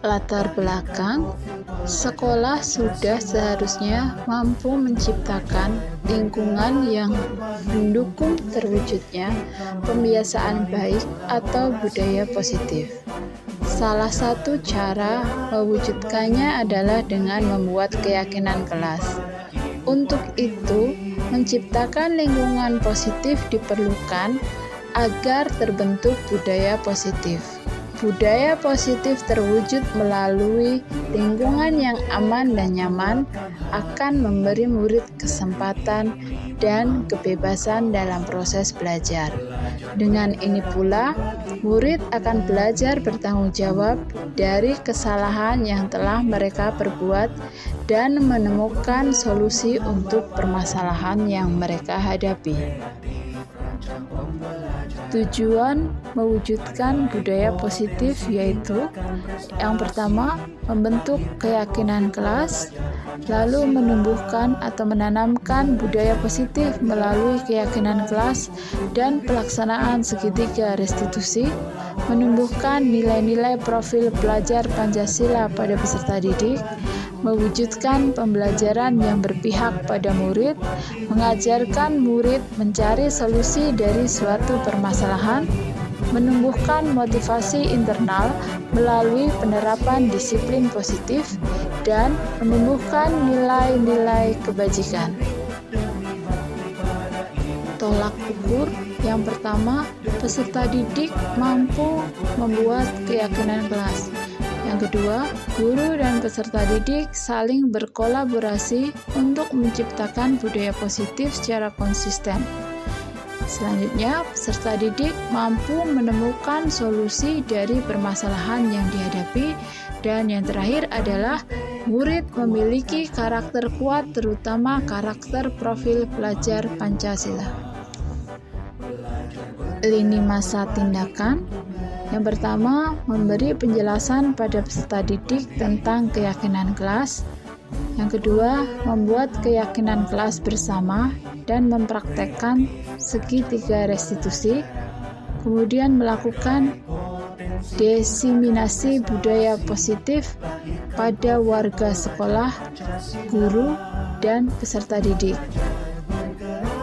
Latar belakang, sekolah sudah seharusnya mampu menciptakan lingkungan yang mendukung terwujudnya pembiasaan baik atau budaya positif. Salah satu cara mewujudkannya adalah dengan membuat keyakinan kelas. Untuk itu, menciptakan lingkungan positif diperlukan agar terbentuk budaya positif. Budaya positif terwujud melalui lingkungan yang aman dan nyaman akan memberi murid kesempatan dan kebebasan dalam proses belajar. Dengan ini pula, murid akan belajar bertanggung jawab dari kesalahan yang telah mereka perbuat dan menemukan solusi untuk permasalahan yang mereka hadapi. Tujuan mewujudkan budaya positif yaitu yang pertama, membentuk keyakinan kelas, lalu menumbuhkan atau menanamkan budaya positif melalui keyakinan kelas dan pelaksanaan segitiga restitusi, menumbuhkan nilai-nilai profil pelajar Pancasila pada peserta didik, mewujudkan pembelajaran yang berpihak pada murid, mengajarkan murid mencari solusi dari suatu permasalahan, menumbuhkan motivasi internal melalui penerapan disiplin positif, dan menumbuhkan nilai-nilai kebajikan. Tolak ukur yang pertama, peserta didik mampu membuat keyakinan kelas. Yang kedua, guru dan peserta didik saling berkolaborasi untuk menciptakan budaya positif secara konsisten. Selanjutnya, peserta didik mampu menemukan solusi dari permasalahan yang dihadapi. Dan yang terakhir adalah murid memiliki karakter kuat, terutama karakter profil pelajar Pancasila. Lini masa tindakan. Yang pertama, memberi penjelasan pada peserta didik tentang keyakinan kelas. Yang kedua, membuat keyakinan kelas bersama dan mempraktekkan segitiga restitusi. Kemudian melakukan diseminasi budaya positif pada warga sekolah, guru, dan peserta didik.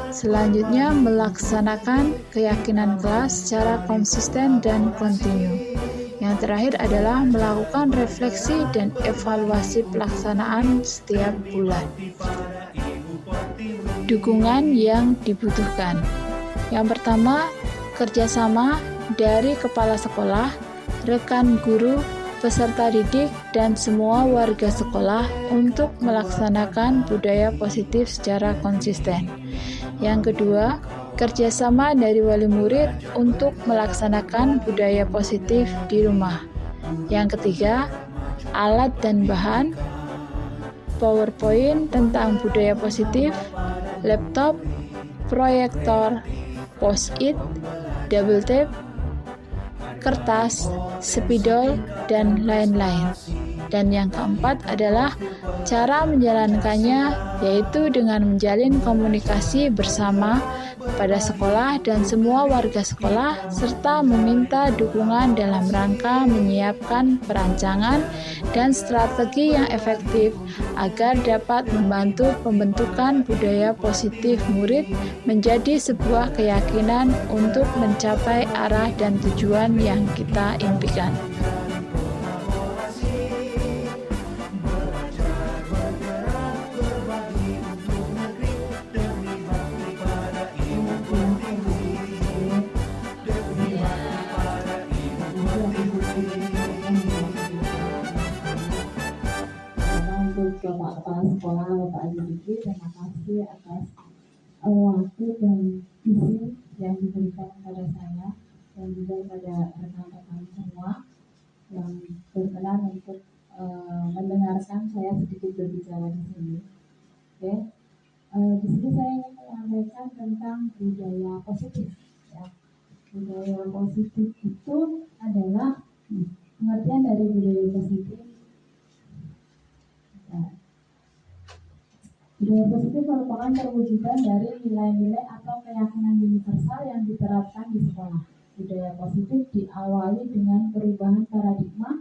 Selanjutnya, melaksanakan keyakinan kelas secara konsisten dan kontinu. Yang terakhir adalah melakukan refleksi dan evaluasi pelaksanaan setiap bulan. Dukungan yang dibutuhkan. Yang pertama, kerjasama dari kepala sekolah, rekan guru, peserta didik, dan semua warga sekolah untuk melaksanakan budaya positif secara konsisten. Yang kedua, kerjasama dari wali murid untuk melaksanakan budaya positif di rumah. Yang ketiga, alat dan bahan, PowerPoint tentang budaya positif, laptop, proyektor, post-it, double tape, kertas, spidol, dan lain-lain. Dan yang keempat adalah cara menjalankannya, yaitu dengan menjalin komunikasi bersama pada sekolah dan semua warga sekolah, serta meminta dukungan dalam rangka menyiapkan perancangan dan strategi yang efektif agar dapat membantu pembentukan budaya positif murid menjadi sebuah keyakinan untuk mencapai arah dan tujuan yang kita impikan. Bapak Kepala Sekolah, Bapak Haji Diki, terima kasih atas waktu dan visi yang diberikan kepada saya dan juga kepada rekan-rekan semua yang berkenan untuk mendengarkan saya sedikit berbicara di sini. Oke, di sini saya ingin menyampaikan tentang budaya positif. Ya. Budaya positif itu adalah pengertian dari budaya positif. Budaya positif merupakan perwujudan dari nilai-nilai atau keyakinan universal yang diterapkan di sekolah. Budaya positif diawali dengan perubahan paradigma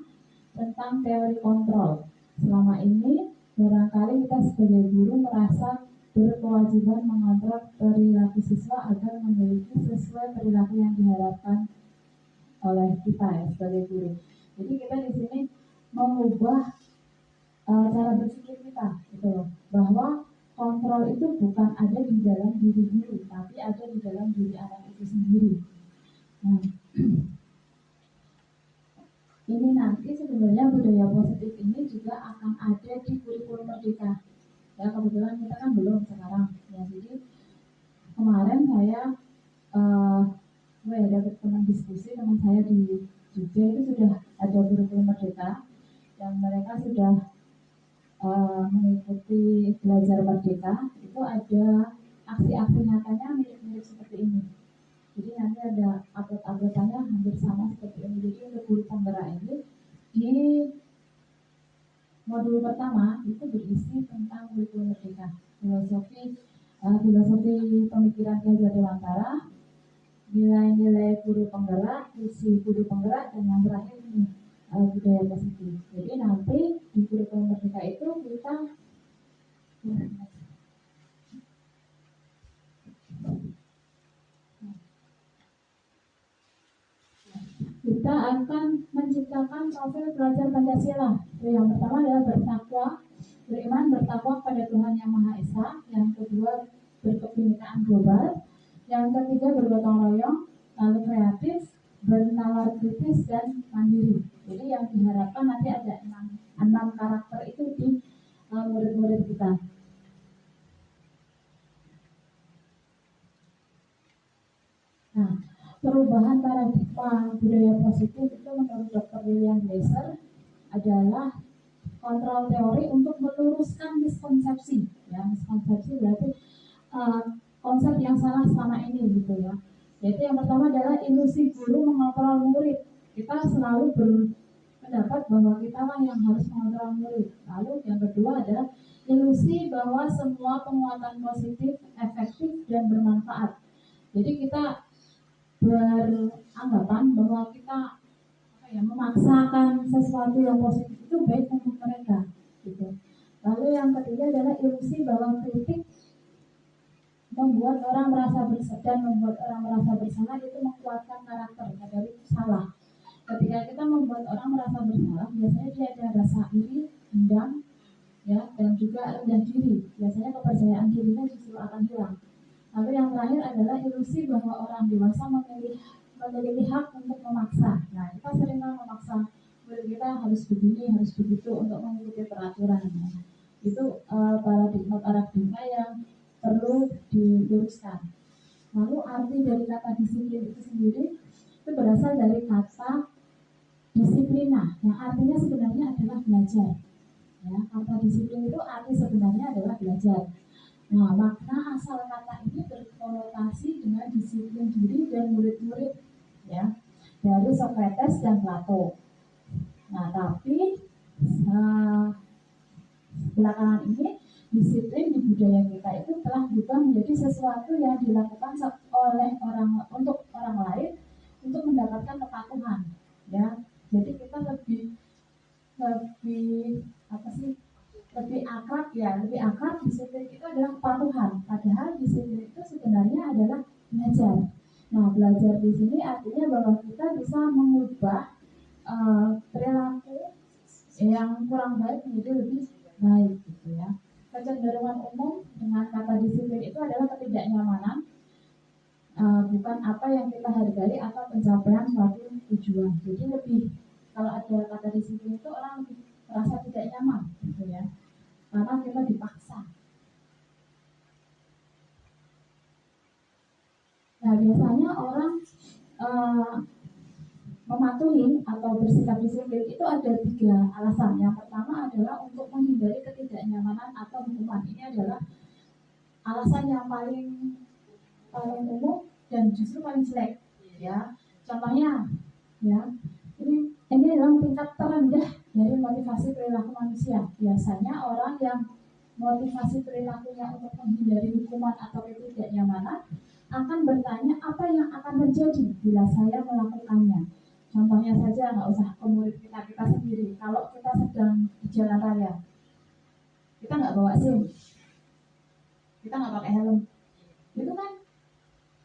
tentang teori kontrol. Selama ini barangkali kita sebagai guru merasa berkewajiban mengontrol perilaku siswa agar memiliki sesuai perilaku yang diharapkan oleh kita ya sebagai guru. Jadi kita di sini mengubah cara berpikir kita, gitu loh, bahwa kontrol itu bukan ada di dalam diri guru, tapi ada di dalam diri anak itu sendiri. Nah, ini nanti sebenarnya budaya positif ini juga akan ada di kurikulum merdeka. Ya kebetulan kita kan belum sekarang. Ya jadi kemarin saya ada teman diskusi teman saya di Jogja itu sudah ada kurikulum merdeka yang mereka sudah mengikuti belajar merdeka. Itu ada aksi-aksi nyatanya mirip-mirip seperti ini. Jadi nanti ada upload-uploadannya hampir sama seperti ini. Jadi untuk guru penggerak ini di modul pertama itu berisi tentang kurikulum merdeka, filosofi pemikiran Ki Hajar Dewantara, nilai-nilai guru penggerak, visi guru penggerak, dan yang terakhir ini budaya positif. Jadi nanti di kurikulum merdeka itu kita akan menciptakan profil pelajar Pancasila. Yang pertama adalah bertakwa, beriman bertakwa pada Tuhan Yang Maha Esa. Yang kedua berkebinekaan global. Yang ketiga bergotong royong, lalu kreatif, bernalar kritis dan mandiri. Jadi yang diharapkan nanti ada 6 karakter itu di murid-murid kita. Nah, perubahan paradigma budaya positif itu menurut Dr. William Glasser adalah kontrol teori untuk meluruskan miskonsepsi. Ya, miskonsepsi berarti konsep yang salah selama ini gitu ya. Yaitu yang pertama adalah ilusi guru mengontrol murid. Kita selalu berpendapat bahwa kita lah yang harus mengontrol murid. Lalu yang kedua adalah ilusi bahwa semua penguatan positif efektif dan bermanfaat. Jadi kita beranggapan bahwa kita memaksakan sesuatu yang positif itu baik untuk mereka gitu. Lalu yang ketiga adalah ilusi bahwa kritik membuat orang merasa bersalah itu menguatkan karakter dari salah. Ketika kita membuat orang merasa bersalah, biasanya dia ada rasa iri, dendam, ya, dan juga rendah diri. Biasanya kepercayaan dirinya justru akan hilang. Lalu yang terakhir adalah ilusi bahwa orang dewasa memiliki hak untuk memaksa. Nah, kita sering memaksa murid kita harus begini, harus begitu untuk mengikuti peraturan. Itu paradigma yang perlu diluruskan. Lalu arti dari kata disiplin itu sendiri itu berasal dari kata disiplina, yang artinya sebenarnya adalah belajar. Ya, kata disiplin itu arti sebenarnya adalah belajar. Nah, makna asal kata ini berkonotasi dengan disiplin diri dan murid-murid, ya, dari Socrates dan Plato. Nah, tapi belakangan ini disiplin di budaya kita itu telah berubah menjadi sesuatu yang dilakukan oleh untuk orang lain untuk mendapatkan kepatuhan, ya. Jadi kita lebih akrab disiplin itu adalah kepatuhan, padahal disiplin itu sebenarnya adalah belajar. Nah, belajar di sini artinya bahwa kita bisa mengubah perilaku yang kurang baik menjadi lebih baik gitu ya. Kecenderungan umum dengan kata disiplin itu adalah ketidaknyamanan, bukan apa yang kita hargai atau pencapaian suatu tujuan. Jadi lebih kalau ada kata disiplin itu orang lebih merasa tidak nyaman gitu ya, karena kita dipaksa. Nah, biasanya orang mematuhi atau bersikap disiplin itu ada 3 alasan. Yang pertama adalah untuk menghindari ketidaknyamanan atau hukuman. Ini adalah alasan yang paling umum dan justru paling jelek, ya. Contohnya, ya, ini adalah tingkat terendah dari motivasi perilaku manusia. Biasanya orang yang motivasi perilakunya untuk menghindari hukuman atau ketidaknyamanan akan bertanya apa yang akan terjadi bila saya melakukannya. Contohnya saja, nggak usah ke murid kita, kita sendiri. Kalau kita sedang di jalan raya, kita nggak bawa SIM, kita nggak pakai helm, itu kan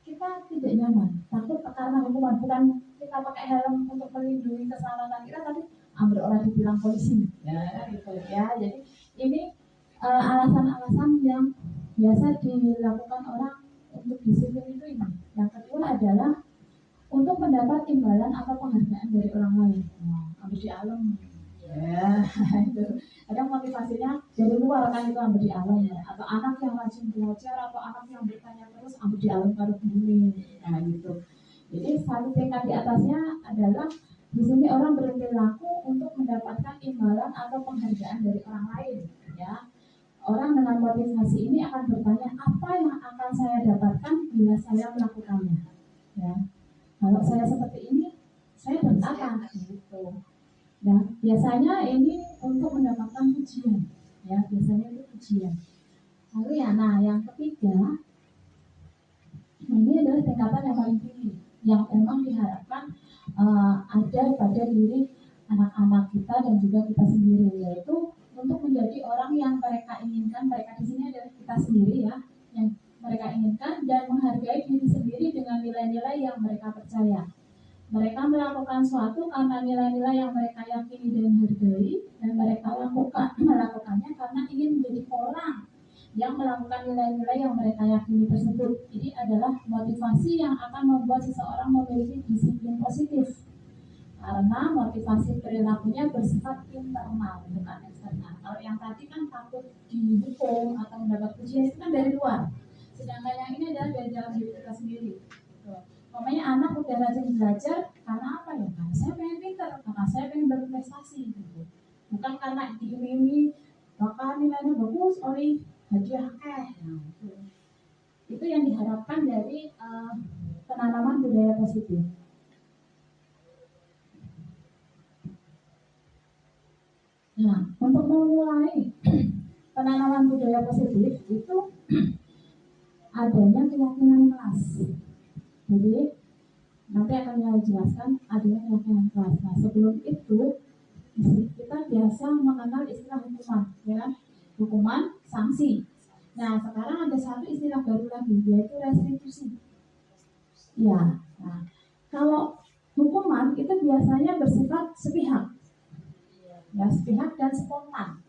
kita tidak nyaman, takut karena hukuman. Bukan kita pakai helm untuk melindungi keselamatan kita, tapi ambil orang dibilang polisi, ya gitu ya. Jadi ini alasan-alasan yang biasa dilakukan orang untuk disiplin itu ini. Yang kedua adalah untuk mendapat imbalan atau penghargaan dari orang lain. Ambil di alam, ya itu. Ada motivasinya dari luar kan, itu ambil di alam ya. Atau anak yang rajin belajar, atau anak yang bertanya terus, ambil di alam kalau bumi, nah gitu. Jadi satu tingkat di atasnya adalah di sini orang berperilaku untuk mendapatkan imbalan atau penghargaan dari orang lain, ya. Orang dengan motivasi ini akan bertanya, apa yang akan saya dapatkan bila saya melakukannya, ya. Kalau saya seperti ini, saya dapat apa? Gitu. Nah, biasanya ini untuk mendapatkan pujian, ya, biasanya itu pujian. Lalu ya, nah yang ketiga, ini adalah tingkatan yang paling tinggi, yang memang diharapkan ada pada diri anak-anak kita dan juga kita sendiri, yaitu untuk menjadi orang yang mereka inginkan. Mereka di sini adalah kita sendiri, ya, yang mereka inginkan, dan menghargai diri sendiri dengan nilai-nilai yang mereka percaya. Mereka melakukan suatu karena nilai-nilai yang mereka yakini dan hargai, dan mereka melakukannya karena ingin menjadi orang yang melakukan nilai-nilai yang mereka yakini tersebut. Ini adalah motivasi yang akan membuat seseorang memiliki disiplin positif, karena motivasi perilakunya bersifat internal, bukan eksternal. Kalau yang tadi kan takut dihukum atau mendapat pujian, itu kan dari luar. Sedangkan yang ini adalah dari dalam diri kita sendiri. Makanya anak udah rajin belajar karena apa ya? Karena saya pengen pintar, karena saya pengen berprestasi, gitu. Bukan karena diiming-imingi bakal nilainya bagus, oleh hadiah itu yang diharapkan dari penanaman budaya positif. Nah, untuk memulai penanaman budaya positif itu adanya keyakinan kelas. Jadi nanti akan saya jelaskan adanya keyakinan kelas. Nah, sebelum itu kita biasa mengenal istilah hukuman, ya kan? Hukuman, sanksi. Nah, sekarang ada satu istilah baru lagi, yaitu restitusi. Ya, nah, kalau hukuman itu biasanya bersifat sepihak, ya, sepihak dan spontan.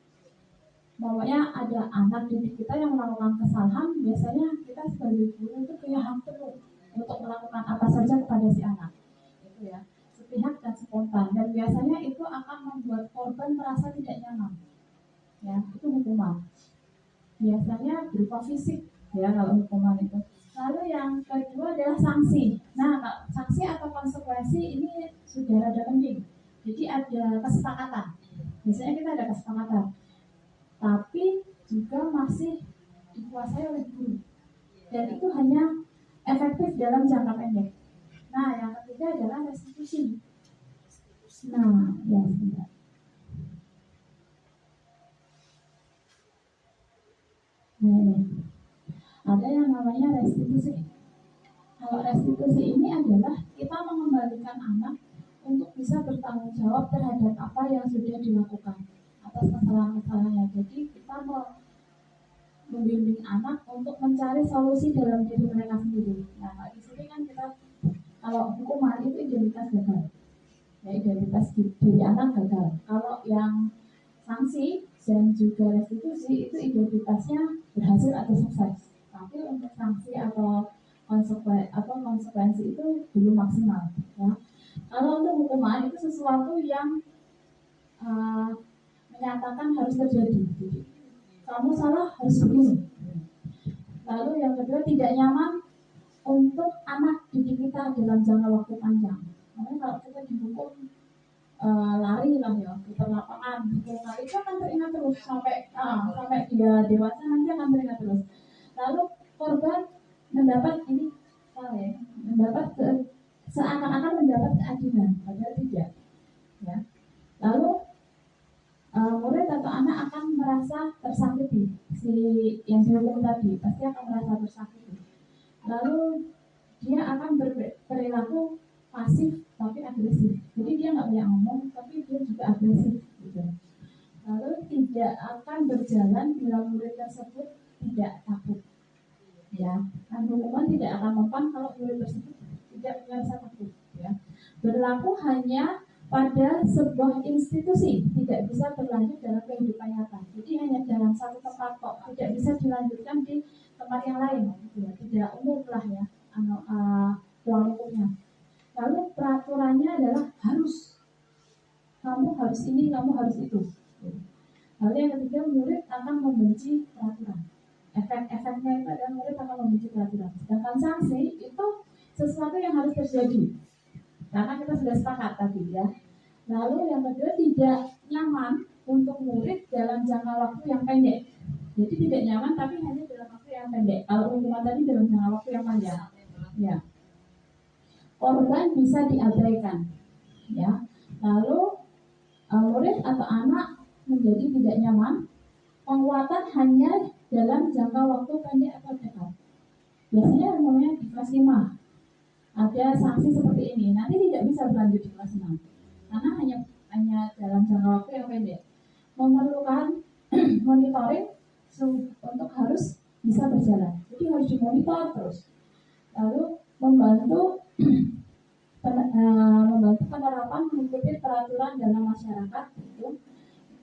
Pokoknya ada anak didik kita yang melakukan kesalahan, biasanya kita sebagai guru itu punya hak penuh untuk melakukan apa saja kepada si anak, itu ya, sepihak dan spontan. Dan biasanya itu akan membuat korban merasa tidak nyaman, ya, itu hukuman. Biasanya berupa fisik, ya, kalau hukuman itu. Lalu yang kedua adalah sanksi. Nah, sanksi atau konsekuensi ini sudah ada penting. Jadi ada kesepakatan. Biasanya kita ada kesepakatan, tapi juga masih dikuasai oleh guru. Dan itu hanya efektif dalam jangka pendek. Nah, yang ketiga adalah restitusi. Nah, ya sebentar. Nah, ada yang namanya restitusi. Kalau restitusi ini adalah kita mengembalikan anak untuk bisa bertanggung jawab terhadap apa yang sudah dilakukan atas kesalahan-kesalahannya. Jadi kita membimbing anak untuk mencari solusi dalam diri mereka sendiri. Nah, di sini kan kita, kalau hukuman itu identitas gagal, ya, identitas diri anak gagal. Kalau yang sanksi dan juga restitusi itu identitasnya berhasil atau sukses. Tapi untuk sanksi atau konsekuensi itu belum maksimal, ya. Kalau untuk hukuman itu sesuatu yang menyatakan harus terjadi. Jadi, kamu salah harus begini. Lalu yang kedua, tidak nyaman untuk anak didik kita dalam jangka waktu panjang. Makanya kalau kita dihukum lari lah ya, putar lapangan, itu akan teringat terus sampai dia dewasa, nanti akan teringat terus. Lalu korban mendapat ini mendapat seakan-akan mendapat keadilan, padahal tidak, ya. Lalu murid atau anak akan merasa tersakiti, si yang dihukum tadi pasti akan merasa tersakiti. Lalu dia akan berperilaku pasif tapi agresif. Jadi dia nggak banyak ngomong, tapi dia juga agresif. Gitu. Lalu tidak akan berjalan bila murid tersebut tidak takut. Ya, kan hukuman tidak akan mempan kalau murid tersebut tidak merasa takut. Ya, berlaku hanya pada sebuah institusi, tidak bisa berlanjut dalam kehidupan nyata. Jadi hanya dalam satu tempat kok, tidak bisa dilanjutkan di tempat yang lain. Gitu ya. Tidak umum lah ya, ruang hukumnya. Lalu peraturannya adalah harus, kamu harus ini, kamu harus itu. Lalu yang ketiga, murid akan membenci peraturan. Efek-efeknya itu adalah murid akan membenci peraturan. Sedangkan sanksi itu sesuatu yang harus terjadi. Karena kita sudah sepakat tadi ya. Lalu yang kedua, tidak nyaman untuk murid dalam jangka waktu yang pendek. Jadi tidak nyaman tapi hanya dalam waktu yang pendek. Kalau hukuman tadi dalam jangka waktu yang panjang. Ya. Korban bisa diabaikan. Ya. Lalu murid atau anak menjadi tidak nyaman. Penguatan hanya dalam jangka waktu pendek atau dekat. Biasanya namanya di kelas 5 ada sanksi seperti ini. Nanti tidak bisa berlanjut di kelas 6 karena hanya dalam jangka waktu yang pendek. Memerlukan monitoring untuk harus bisa berjalan. Jadi harus dimonitor terus. Lalu membantu penerapan mengikuti peraturan dalam masyarakat. Itu.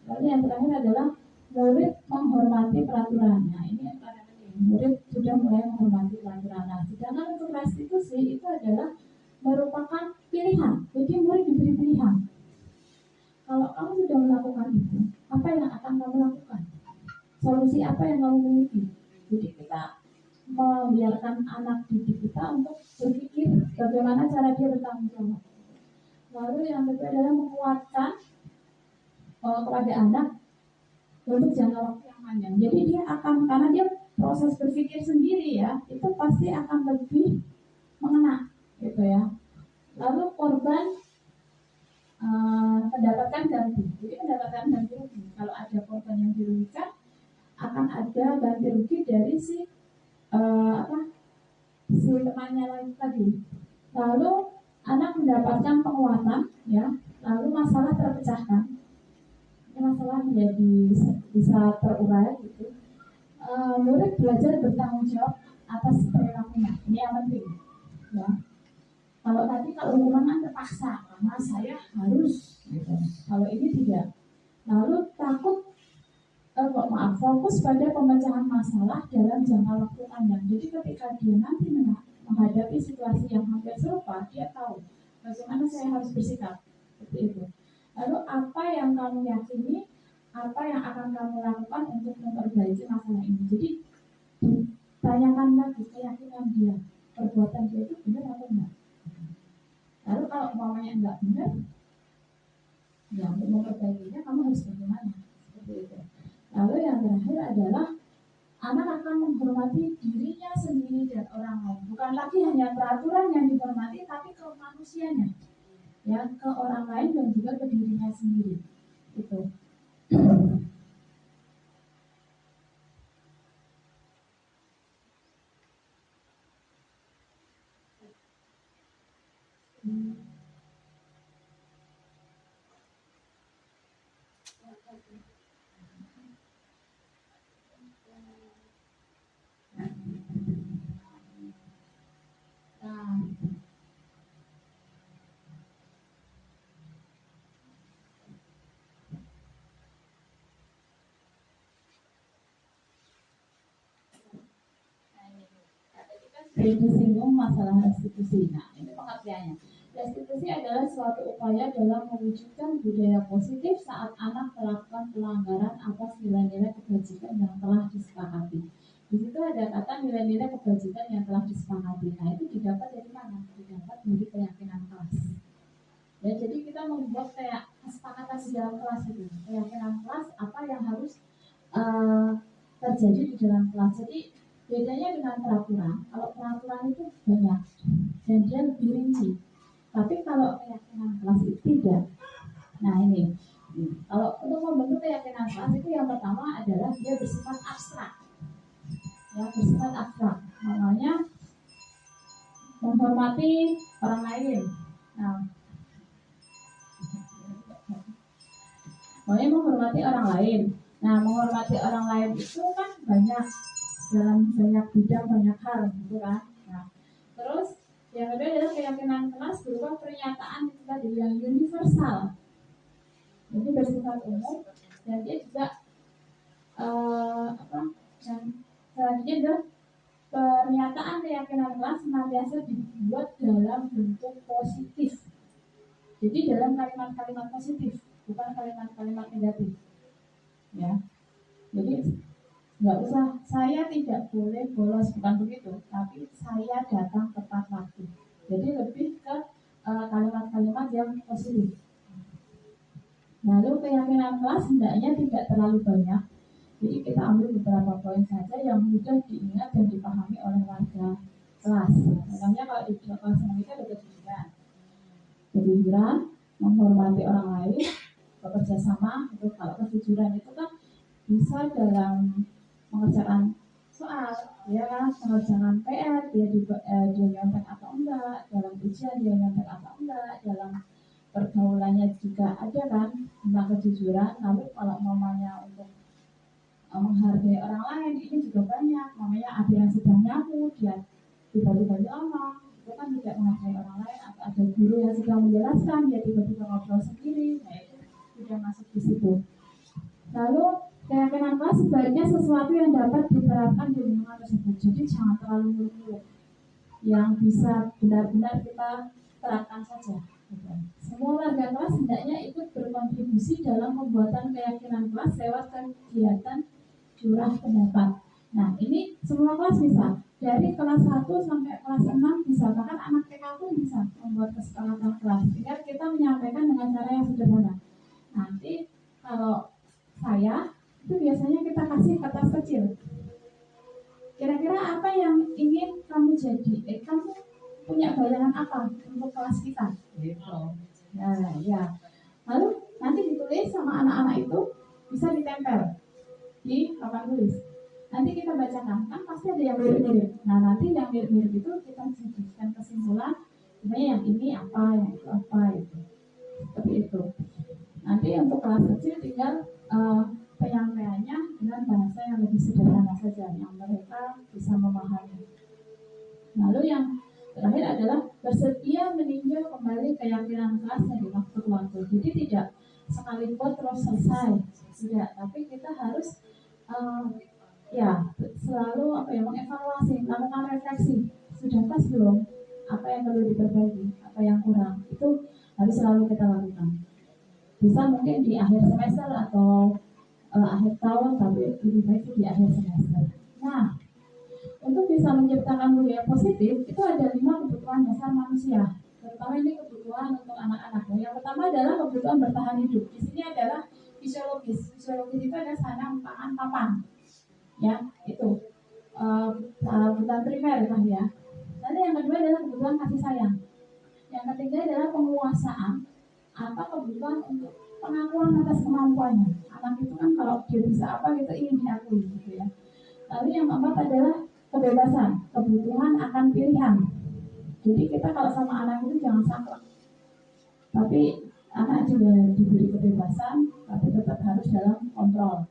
Lalu yang terakhir adalah murid menghormati peraturan. Nah ini yang paling penting. Murid sudah mulai menghormati peraturan. Nah, sedangkan untuk restitusi itu adalah merupakan pilihan. Jadi murid diberi pilihan. Kalau kamu sudah melakukan itu, apa yang akan kamu lakukan? Solusi apa yang kamu miliki? Jadi kita membiarkan anak didik kita untuk berpikir bagaimana cara dia bertanggung jawab. Lalu yang kedua adalah menguatkan kepada anak untuk jangka waktu yang panjang. Jadi dia akan, karena dia proses berpikir sendiri ya, itu pasti akan lebih mengena, gitu ya. Lalu korban mendapatkan ganti. Jadi mendapatkan ganti rugi. Kalau ada korban yang dirugikan, akan ada ganti rugi dari si temannya lagi tadi. Lalu anak mendapatkan penguatan, ya. Lalu masalah terpecahkan. Ini masalah menjadi bisa terurai, gitu. Murid belajar bertanggung jawab atas perilakunya. Ini yang penting, ya. Kalau hukuman kan terpaksa, karena saya harus, gitu. Kalau ini tidak. Lalu fokus pada pemecahan masalah dalam jangka waktu panjang. Jadi ketika dia nanti menghadapi situasi yang hampir serupa, dia tahu bagaimana saya harus bersikap, seperti itu. Lalu apa yang kamu yakini, apa yang akan kamu lakukan untuk memperbaiki masalah ini. Jadi tanyakan lagi keyakinan dia, perbuatan dia itu benar atau enggak. Lalu kalau umpamanya enggak benar, ya untuk memperbaikinya kamu harus bagaimana, seperti itu. Lalu yang terakhir adalah anak akan menghormati dirinya sendiri dan orang lain. Bukan lagi hanya peraturan yang dihormati, tapi ke manusianya, ya, ke orang lain dan juga ke dirinya sendiri. Itu. Disinggung masalah restitusi. Nah, ini pengertiannya. Restitusi adalah suatu upaya dalam mewujudkan budaya positif saat anak melakukan pelanggaran atas nilai-nilai kebajikan yang telah disepakati. Di situ ada kata nilai-nilai kebajikan yang telah disepakati. Nah, itu didapat dari mana? Didapat dari keyakinan kelas. Ya, jadi kita membuat kayak kesepakatan di dalam kelas itu. Keyakinan kelas apa yang harus terjadi di dalam kelas. Jadi bedanya dengan peraturan, kalau peraturan itu banyak dan dia lebih rinci. Tapi kalau keyakinan kelas itu tidak. Nah ini, kalau untuk membentuk keyakinan kelas itu yang pertama adalah dia bersifat abstrak. Ya, bersifat abstrak. Namanya menghormati orang lain. Nah, Maunya menghormati orang lain. Nah, menghormati orang lain itu kan banyak, dalam banyak bidang, banyak hal gitu kan. Nah, terus yang kedua adalah keyakinan kelas berupa pernyataan itu tadi yang universal, jadi bersifat umum, dan dia juga yang selanjutnya adalah pernyataan keyakinan kelas senantiasa dibuat dalam bentuk positif. Jadi dalam kalimat-kalimat positif, bukan kalimat-kalimat negatif. Ya, jadi nggak usah saya tidak boleh bolos, bukan begitu, tapi saya datang tepat waktu. Jadi lebih ke kalimat-kalimat yang positif. Lalu keyakinan kelas hendaknya tidak terlalu banyak. Jadi kita ambil beberapa poin saja yang mudah diingat dan dipahami oleh warga kelas. Misalnya kalau di kelas itu ada kejujuran, menghormati orang lain, bekerja sama. Itu kalau kejujuran itu kan bisa dalam mengerjakan soal, ya kan, mengerjakan PR, dia nyontek atau enggak, dalam ujian dia nyontek atau enggak, dalam pergaulannya juga ada kan tentang kejujuran. Lalu kalau namanya untuk menghargai orang lain ini juga banyak, namanya ada yang sedang nyapu dia tiba-tiba ngomong, itu kan tidak menghargai orang lain. Atau ada guru yang sedang menjelaskan dia tiba-tiba ngobrol sendiri, nah itu sudah masuk di situ. Lalu keyakinan kelas sebaiknya sesuatu yang dapat diterapkan di lingkungan tersebut. Jadi jangan terlalu muluk-muluk, yang bisa benar-benar kita terapkan saja. Semua warga kelas hendaknya ikut berkontribusi dalam pembuatan keyakinan kelas lewat kegiatan curah pendapat. Nah, ini semua kelas bisa. Dari kelas 1 sampai kelas 6 bisa. Bahkan anak TK pun bisa membuat kesepakatan kelas. Tinggal kita menyampaikan dengan cara yang sederhana. Nanti kalau saya, itu biasanya kita kasih kertas kecil. Kira-kira apa yang ingin kamu jadi? Kamu punya bayangan apa untuk kelas kita? Gitu. Nah, ya. Lalu nanti ditulis sama anak-anak itu, bisa ditempel di papan tulis. Nanti kita bacakan, kan pasti ada yang mirip-mirip. Nah, nanti yang mirip-mirip itu kita jadikan kesimpulan, sebenarnya yang ini apa, yang itu apa, itu. Seperti itu. Nanti untuk kelas kecil tinggal penyampaiannya dengan bahasa yang lebih sederhana saja, yang mereka bisa memahami. Lalu yang terakhir adalah bersedia meninjau kembali keyakinan kelas dari waktu ke waktu. Jadi tidak sekali buat terus selesai, tidak. Tapi kita harus selalu mengevaluasi, melakukan refleksi. Sudah pas belum? Apa yang perlu diperbaiki? Apa yang kurang? Itu harus selalu kita lakukan. Bisa mungkin di akhir semester atau akhir tahun, tapi lebih baik di akhir semester. Nah, untuk bisa menciptakan budaya positif, itu ada 5 kebutuhan dasar manusia. Terutama ini kebutuhan untuk anak-anak. Yang pertama adalah kebutuhan bertahan hidup. Di sini adalah fisiologis. Fisiologis itu ada sandang, pangan, papan. Ya, itu kebutuhan primer lah ya. Lalu yang kedua adalah kebutuhan kasih sayang. Yang ketiga adalah penguasaan atau kebutuhan untuk pengakuan atas kemampuannya. Anak itu kan kalau dia bisa apa gitu ingin diakui gitu ya. Lalu yang keempat adalah kebebasan, kebutuhan akan pilihan. Jadi kita kalau sama anak itu jangan saklek. Tapi anak juga diberi kebebasan, tapi tetap harus dalam kontrol.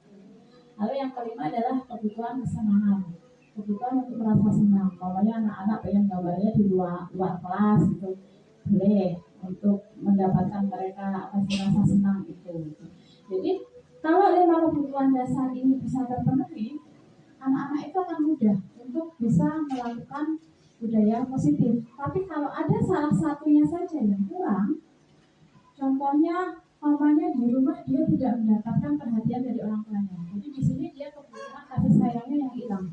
Lalu yang kelima adalah kebutuhan kesenangan, kebutuhan untuk merasa senang. Pokoknya anak-anak pengen gambarnya di luar kelas gitu, boleh, untuk mendapatkan mereka rasa senang itu. Jadi kalau 5 kebutuhan dasar ini bisa terpenuhi, anak-anak itu akan mudah untuk bisa melakukan budaya positif. Tapi kalau ada salah satunya saja yang kurang, contohnya mamanya di rumah dia tidak mendapatkan perhatian dari orang tuanya. Jadi di sini dia kebutuhan kasih sayangnya yang hilang.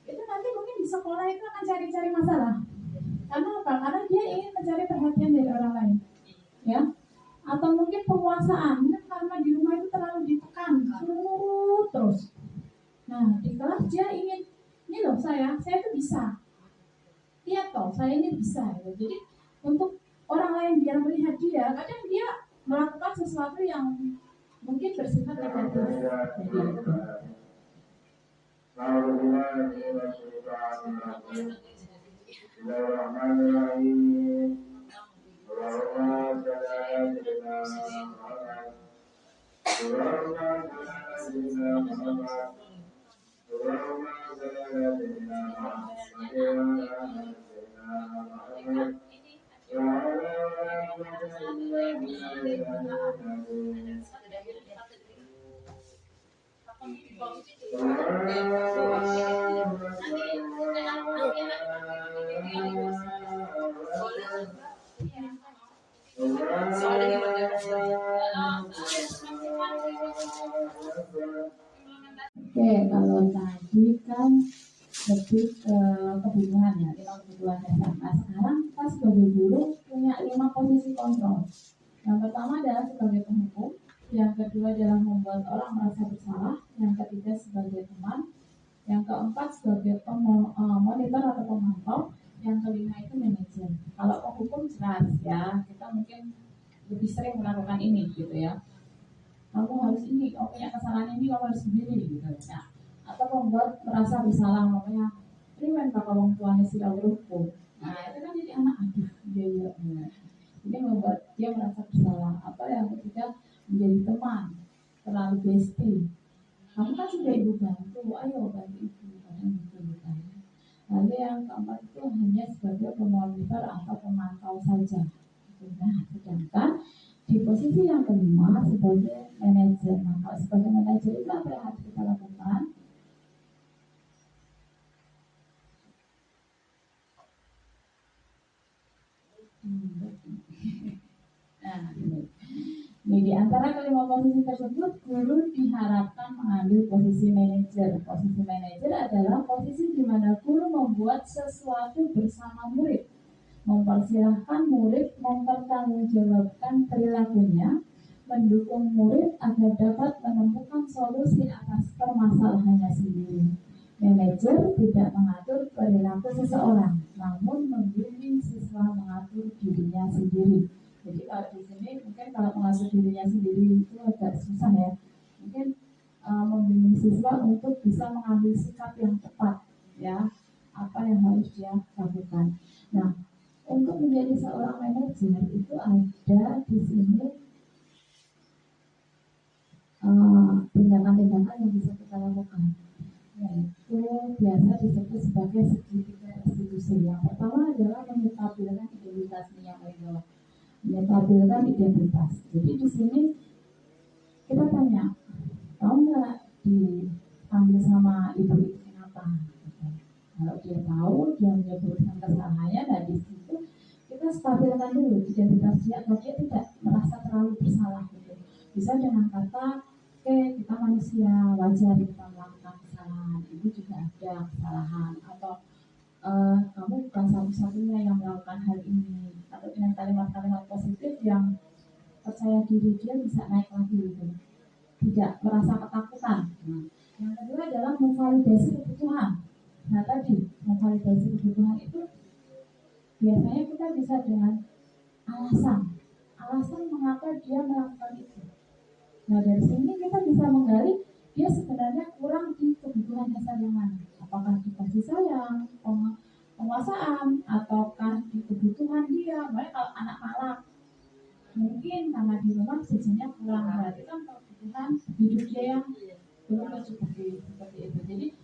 Itu nanti mungkin di sekolah itu akan cari-cari masalah. Karena apa? Karena dia ingin mencari perhatian dari orang lain. Ya. Atau mungkin penguasaan, karena di rumah itu terlalu ditekan, suruh terus. Nah, di kelas dia ingin, ini loh saya tuh bisa. Lihat toh, saya ini bisa. Jadi untuk orang lain biar melihat dia, kadang dia melakukan sesuatu yang mungkin bersifat negatif. Oke, kalau tadi kan lebih ke kebutuhan ya, 5 kebutuhan dasar. Nah, sekarang kita sebagai guru punya 5 posisi kontrol. Yang pertama adalah sebagai penghukum, yang kedua adalah membuat orang merasa bersalah, yang ketiga sebagai teman, yang keempat sebagai monitor atau pemantau, yang kelima itu manajer. Kalau penghukum jelas ya, kita mungkin lebih sering melakukan ini gitu ya. Kamu harus ini, kamu punya kesalahan ini, kamu harus begini gitu ya. Atau membuat merasa bersalah, makanya primen pak orang tuanya si hukum. Nah itu kan jadi anak dia ini membuat dia merasa bersalah. Atau yang ketiga menjadi teman, terlalu bestie. Kamu kan sudah ibu bantu, ayo bantu ibu, kadang gitu kan. Lalu yang keempat itu hanya sebagai pemonitor atau pemantau saja. Nah, sedangkan di posisi yang kelima sebagai manajer. Nah, kalau sebagai manajer itu apa yang harus kita lakukan? Nah, ini di antara kelima posisi tersebut, guru diharapkan mengambil posisi manajer. Posisi manajer adalah posisi di mana guru membuat sesuatu bersama murid, mempersilahkan murid mempertanggungjawabkan perilakunya, mendukung murid agar dapat menemukan solusi atas permasalahannya sendiri. Manajer tidak mengatur perilaku seseorang, namun membimbing siswa mengatur dirinya sendiri. Jadi kalau di sini mungkin kalau mengatur dirinya sendiri itu agak susah ya. Mungkin membimbing siswa untuk bisa mengambil sikap yang tepat ya, apa yang harus dia lakukan. Nah, untuk menjadi seorang manajer itu ada di sini tindakan-tindakan yang bisa kita lakukan, yaitu biasa disebut sebagai segitiga restitusi. Yang pertama adalah menyetabilkan identitasnya, menyetabilkan identitas. Jadi di sini kita tanya, tahu nggak dipanggil sama ibu itu kenapa? Kalau dia tahu, dia menyebutkan kesalahannya, nah di situ kita stabilkan dulu identitas dia, agar dia tidak merasa terlalu bersalah gitu. Bisa dengan kata, oke, kita manusia, wajar kita melakukan kesalahan, ibu juga ada kesalahan, atau kamu bukan satu-satunya yang melakukan hal ini, atau dengan kalimat-kalimat positif yang percaya diri dia bisa naik lagi gitu, tidak merasa ketakutan. Yang kedua adalah memvalidasi kebutuhan. Nah tadi memvalidasi kebutuhan itu biasanya kita bisa dengan alasan mengapa dia melakukan itu. Nah dari sini kita bisa menggali dia sebenarnya kurang di kebutuhan dasar yang mana. Apakah di kasih sayang, penguasaan, ataukah di kebutuhan dia. Makanya kalau anak malam mungkin karena di rumah jajannya kurang, berarti kan kebutuhan hidup dia yang belum tercukupi seperti itu. Jadi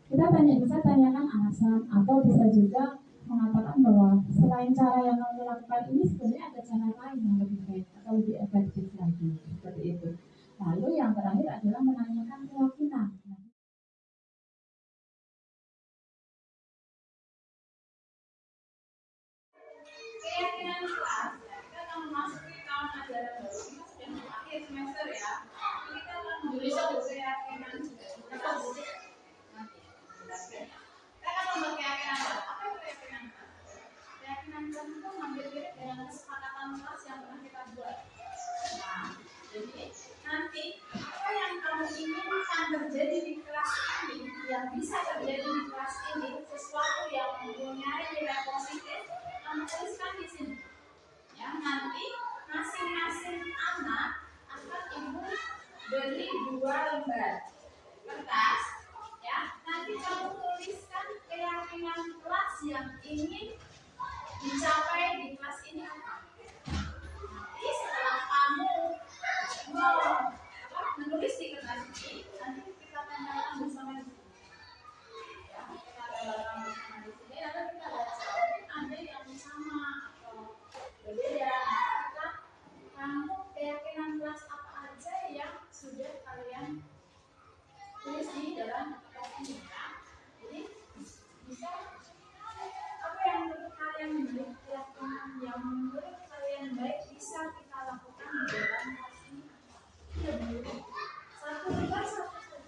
kita bisa tanyakan alasan, atau bisa juga mengatakan bahwa selain cara yang kamu lakukan ini sebenarnya ada cara lain yang lebih baik atau lebih efektif lagi seperti itu. Lalu yang terakhir adalah menanyakan keyakinan. Keyakinan kelas, kita akan memasuki tahun ajaran baru. Kita sudah di akhir semester ya. Kita akan memberikan keyakinan juga. Kita akan membuat keyakinan. Apa itu keyakinan? Keyakinan kelas itu mengambil diri dengan kesepakatan kelas yang pernah kita buat. Nah, jadi nanti apa yang kamu inginkan terjadi di kelas ini, yang bisa terjadi di kelas ini, sesuatu yang mempunyai nilai positif, kamu tuliskan di sini. Ya, nanti masing-masing anak akan ibu beri 2 lembar. jalan atau ini ya. Jadi bisa apa yang menurut kalian baik, yang menurut kalian baik bisa kita lakukan di dalam kelas ini. Satu lembar satu saja.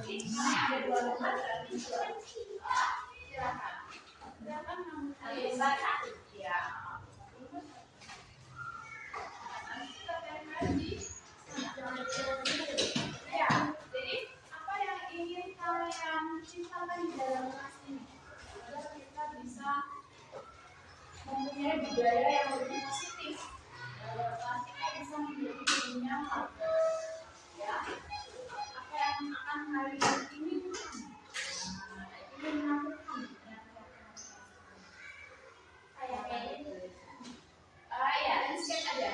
Jadi ada 2 lembar berarti 2. Silakan. Silakan kamu baca. Ya. Ya, jadi apa yang ingin kalian ciptakan di dalam kelas ini agar kita bisa mempunyai budaya yang lebih positif, kelas kita bisa menjadi lebih nyaman. Ya, apa yang akan kalian inginkan? Ingin melakukan kayak ini. Ya, ini sketch aja.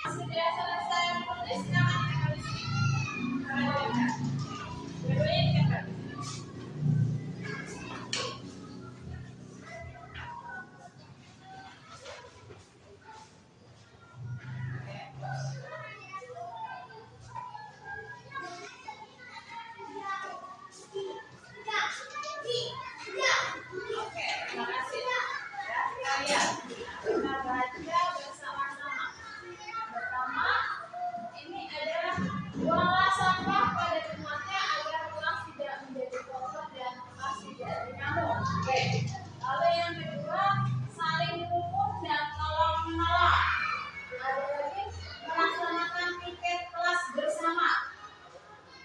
Sudah selesai menulis, silakan ditulis di sini. Dua-duanya dicatat. Oke, terima kasih. Ya, kalian kita baca bersama-sama. Pertama, ini adalah buanglah sampah pada tempatnya agar kelas tidak menjadi kotor dan kelas tidak bernyamuk. Oke. Lalu yang kedua, saling rukun dan tolong menolong. Ada lagi, melaksanakan piket kelas bersama.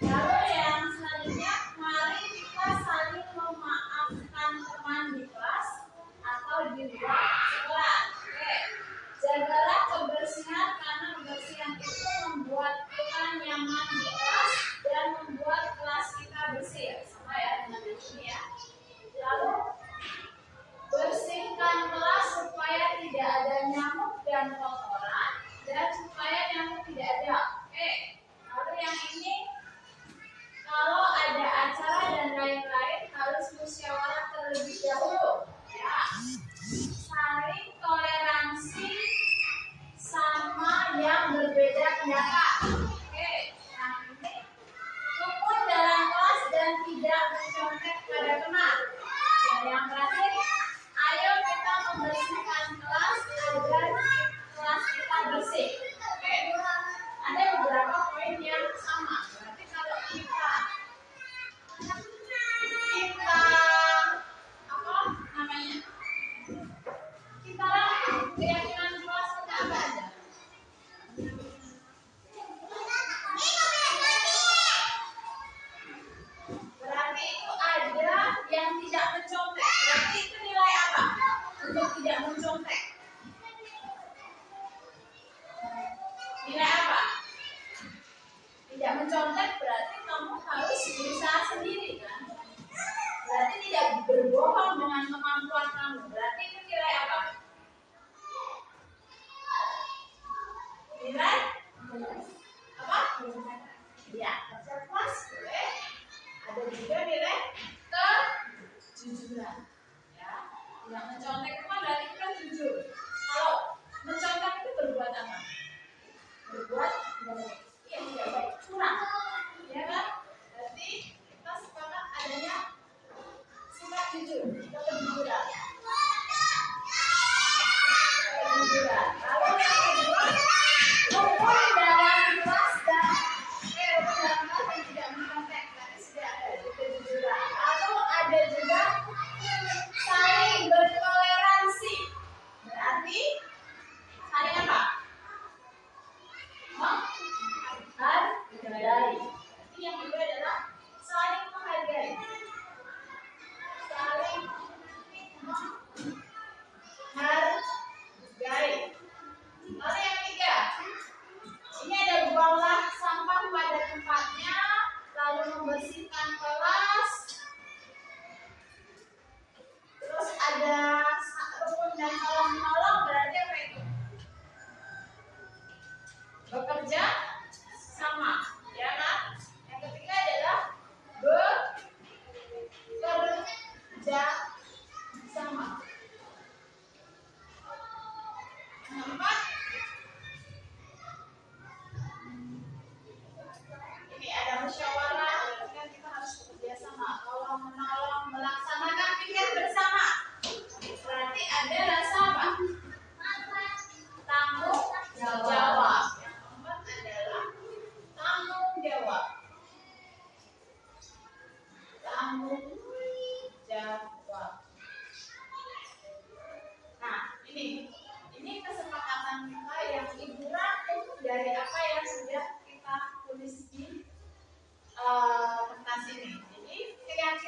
Lalu yang selanjutnya, mari kita saling memaafkan teman di kelas atau di luar sekolah. Oke. Jagalah kebersihan karena kebersihan itu membuat kita nyaman di kelas dan membuat kelas kita bersih. Sama ya dengan ini ya. Lalu bersihkan kelas supaya tidak ada nyamuk dan kotoran dan supaya nyamuk tidak ada. Oke. Lalu yang ini, kalau ada acara dan lain-lain harus musyawarah terlebih dahulu. Ya. Saling toleransi sama yang berbeda pendapat. Oke, yang ini rukun dalam kelas dan tidak mencontek pada teman. Dan yang terakhir, ayo kita membersihkan kelas agar kelas kita bersih. Oke, ada beberapa poin yang sama. Berarti kalau kita apa namanya? Kita keyakinan kelas kita apa aja? Berarti itu ada yang tidak mencontek. Berarti itu nilai apa? Untuk tidak mencontek. Nilai apa? Tidak mencontek berarti kamu harus berusaha sendiri kan? Berarti tidak berbohong dengan kemampuan kamu. Berarti itu nilai apa? Nilai apa? Ya, cerdas boleh. Ada juga nilai kejujuran. Ya, yang mencontek itu berarti kita jujur. Kalau mencontek itu berbuat apa? Berbuat yang tidak baik, curang. Ya kan? Berarti kita sepakat adanya sifat jujur, kejujuran. Kejujuran. Lalu yang kedua, rukun dalam kelas dan tidak mencontek. Tadi sudah ada kejujuran. Lalu ada juga saling bertoleransi.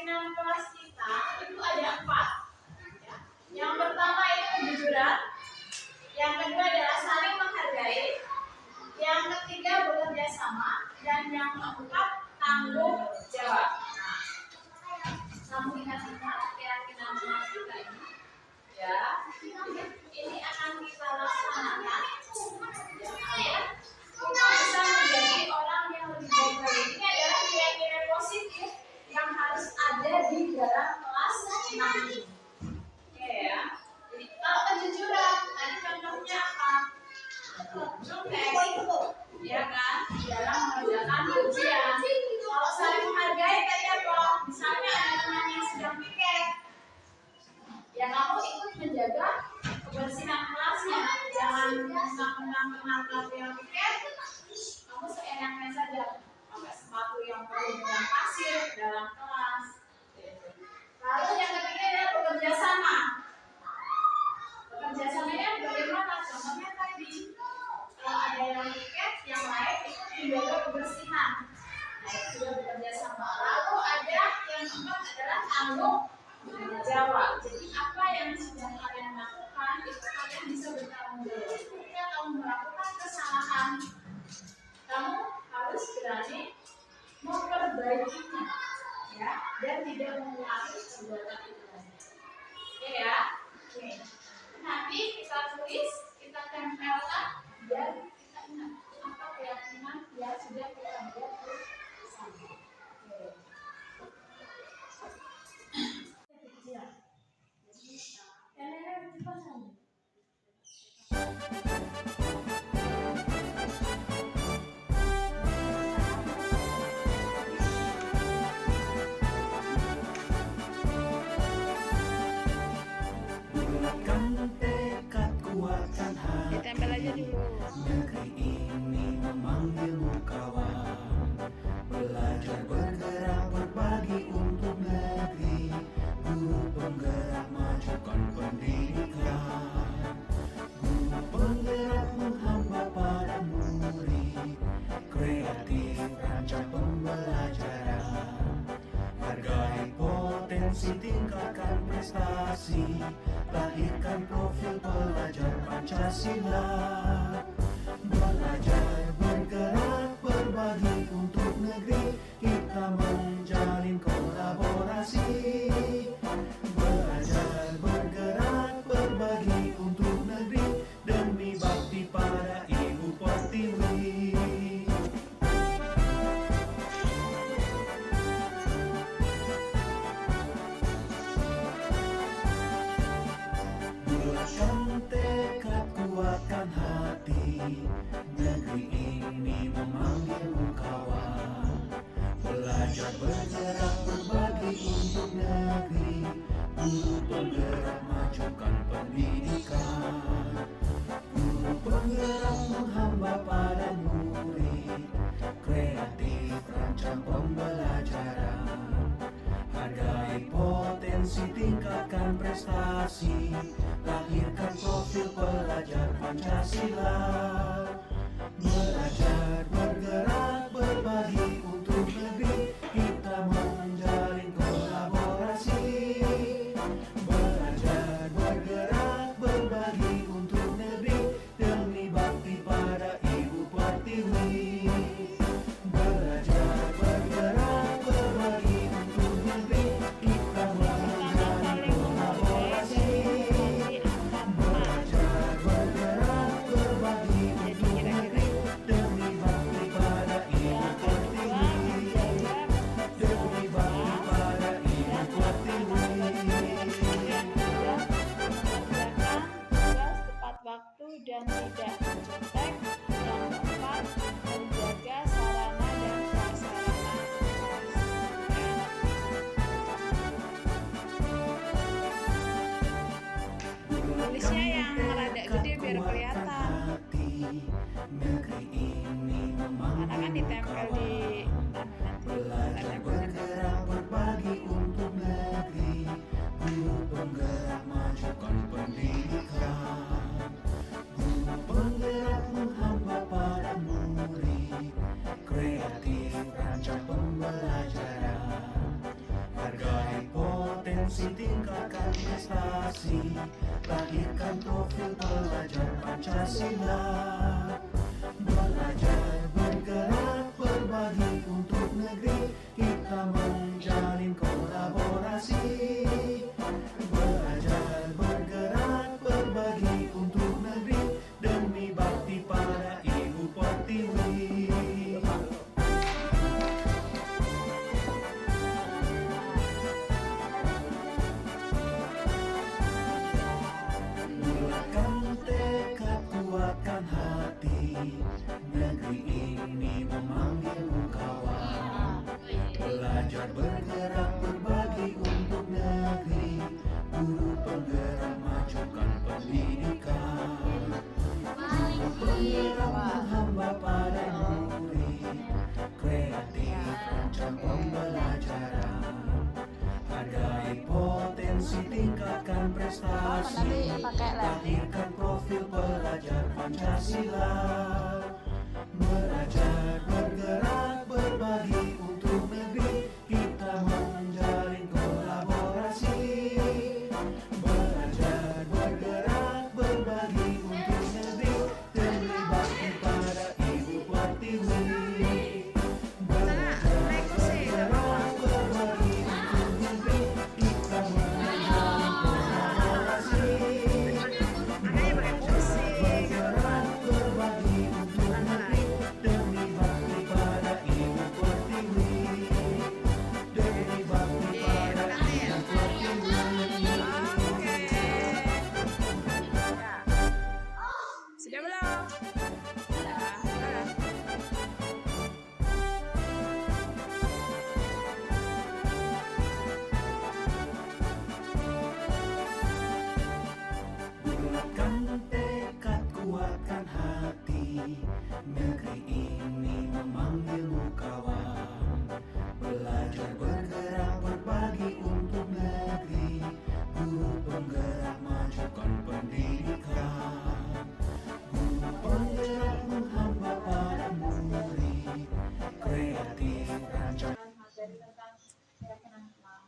keyakinan kelas kita itu ada 4. Ya. Yang pertama itu kejujuran, yang kedua adalah saling menghargai, yang ketiga bekerja sama, dan yang keempat tanggung jawab. Nah, kamu ingat-ingat keyakinan kelas kita ini, ya. Ini akan kita laksanakan, ya, agar kita bisa menjadi orang yang lebih baik lagi. Ini adalah keyakinan positif yang harus ada di dalam kelas nanti. Oke ya. Jadi kalau kejujuran, tadi contohnya apa? Contoh, ya kan? Dalam mengerjakan ujian. Kalau saling menghargai tadi apa? Misalnya ada teman yang sedang piket, ya kamu ikut menjaga kebersihan kelasnya. Jangan mentang-mentang kenal kelas yang piket, kamu seenaknya saja pakai sepatu yang penuh dengan pasir dalam kelas. Lalu yang ketiga adalah bekerja sama. Bekerja samanya bagaimana? Contohnya tadi, kalau ada yang piket, yang lain ikut menjaga kebersihan. Nah, itu juga bekerja sama. Lalu ada yang keempat adalah tanggung jawab. Jadi apa yang sudah kalian lakukan itu kalian bisa bertanggung jawab. Ketika kamu melakukan kesalahan, kamu harus berani memperbaikinya, ya, dan tidak mengulangi perbuatan itu lagi. Oke ya. Oke. Nanti kita tulis, kita tempelkan, biar kita ingat apa keyakinan yang sudah kita buat bersama. Oke. Ditempel aja dulu. Negeri ini memanggilmu kawan, belajar bergerak berbagi untuk negeri, guru penggerak majukan pendidikan, guru penggerak menghamba pada murid, kreatif rancang pembelajaran, hargai potensi tingkatkan prestasi, lahirkan profil pelajar Pancasila. Belajar bergerak berbagi untuk negeri, kita menjalin kolaborasi. Belajar bergerak berbagi untuk negeri, demi bakti pada Ibu Pertiwi. Bulatkan tekad, kuatkan hati, negeri ini memanggilmu kawan. Belajar bergerak berbagi untuk negeri, guru penggerak majukan pendidikan, guru penggerak menghamba pada murid, kreatif rancang pembelajaran, hargai potensi tingkatkan prestasi, lahirkan profil pelajar Pancasila. Belajar bergerak berbagi untuk negeri, kita menjalin kolaborasi. Belajar bergerak berbagi untuk negeri, demi bakti pada Ibu Pertiwi. Belajar bergerak berbagi untuk negeri, kita menjalin kolaborasi. Belajar bergerak berbagi untuk negeri, demi bakti pada Ibu Pertiwi. Demi bakti pada Ibu Pertiwi. Tugas tepat waktu dan tidak mencontek. Yang keempat, menjaga sarana dan prasarana. Tulisnya yang rada gede biar kelihatan. Negeri ini Karena kan ditempel di belajar bergerak berbagi untuk negeri, guru penggerak majukan pendidikan, guru penggerak menghamba pada murid, kreatif rancang pembelajaran, hargai potensi, tingkatkan prestasi, lahirkan profil pelajar Pancasila. Belajar, bergerak, berbagi untuk negeri, kita menjalin kolaborasi. Belajar, bergerak, berbagi untuk negeri, demi bakti pada Ibu Pertiwi. Bulatkan tekad, kuatkan hati, negeri ini memanggilmu kawan. Belajar, bergerak, berbagi untuk negeri, guru penggerak, majukan pendidikan. Guru penggerak menghamba pada murid, kreatif rancang pembelajaran. Hargai potensi, tingkatkan prestasi, lahirkan profil pelajar Pancasila. Belajar, bergerak, berbagi untuk negeri, kita menjalin kolaborasi. Belajar, bergerak, berbagi untuk negeri, demi bakti pada Ibu Pertiwi. Belajar, bergerak, berbagi untuk negeri, kita menjalin kolaborasi. Bergerak, berbagi untuk negeri, demi bakti pada Ibu Pertiwi. Demi bakti pada Ibu Pertiwi. Sudah belum? Bulatkan tekad, kuatkan hati, negeri ini memanggilmu kawan. Belajar, bergerak, berbagi untuk negeri, guru penggerak, majukan pendidikan. Guru penggerak menghamba pada murid, kreatif rancang. Materi tentang keyakinan kelas.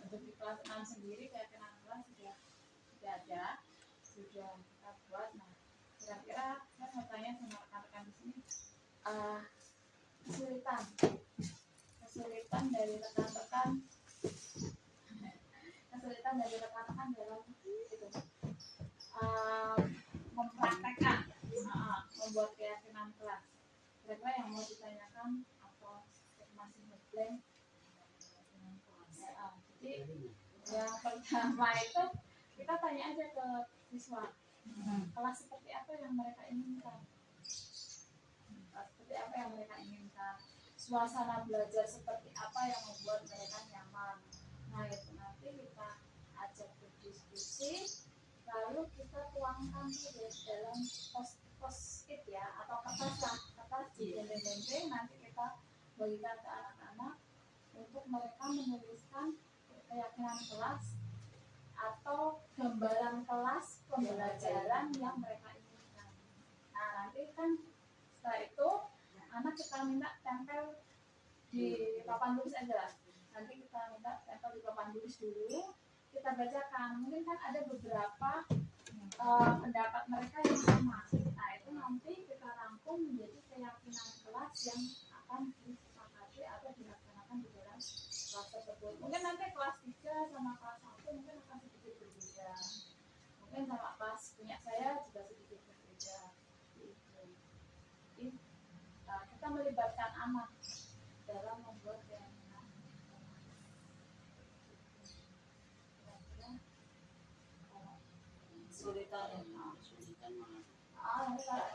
Untuk di kelas 6 sendiri keyakinan kelas sudah ada, sudah kita buat. Nah, kira-kira saya mau tanya sama rekan-rekan di sini, kesulitan dari rekan-rekan dalam itu mempraktekkan membuat keyakinan kelas. Kira-kira yang mau ditanyakan atau masih ngeblank? Jadi yang pertama itu kita tanya aja ke siswa, kelas seperti apa yang mereka inginkan, suasana belajar seperti apa yang membuat mereka nyaman. Nah, itu nanti kita ajak berdiskusi, lalu kita tuangkan di dalam post-it ya, atau kertas di dinding-dinding. Nanti kita bagikan ke anak-anak untuk mereka menuliskan keyakinan kelas atau gambaran kelas pembelajaran yang mereka inginkan. Nah, nanti kan setelah itu anak kita minta tempel di papan tulis aja. Nanti kita minta tempel di papan tulis dulu, kita bacakan. Mungkin kan ada beberapa pendapat mereka yang sama. Nah, itu nanti kita rangkum menjadi keyakinan kelas yang akan disepakati atau dilaksanakan di dalam kelas tersebut. Mungkin nanti kelas 3 sama kelas 1 mungkin akan sedikit berbeda. Mungkin sama kelas punya saya juga sedikit berbeda. Jadi, kita melibatkan anak dalam membuat keyakinan. Kesulitan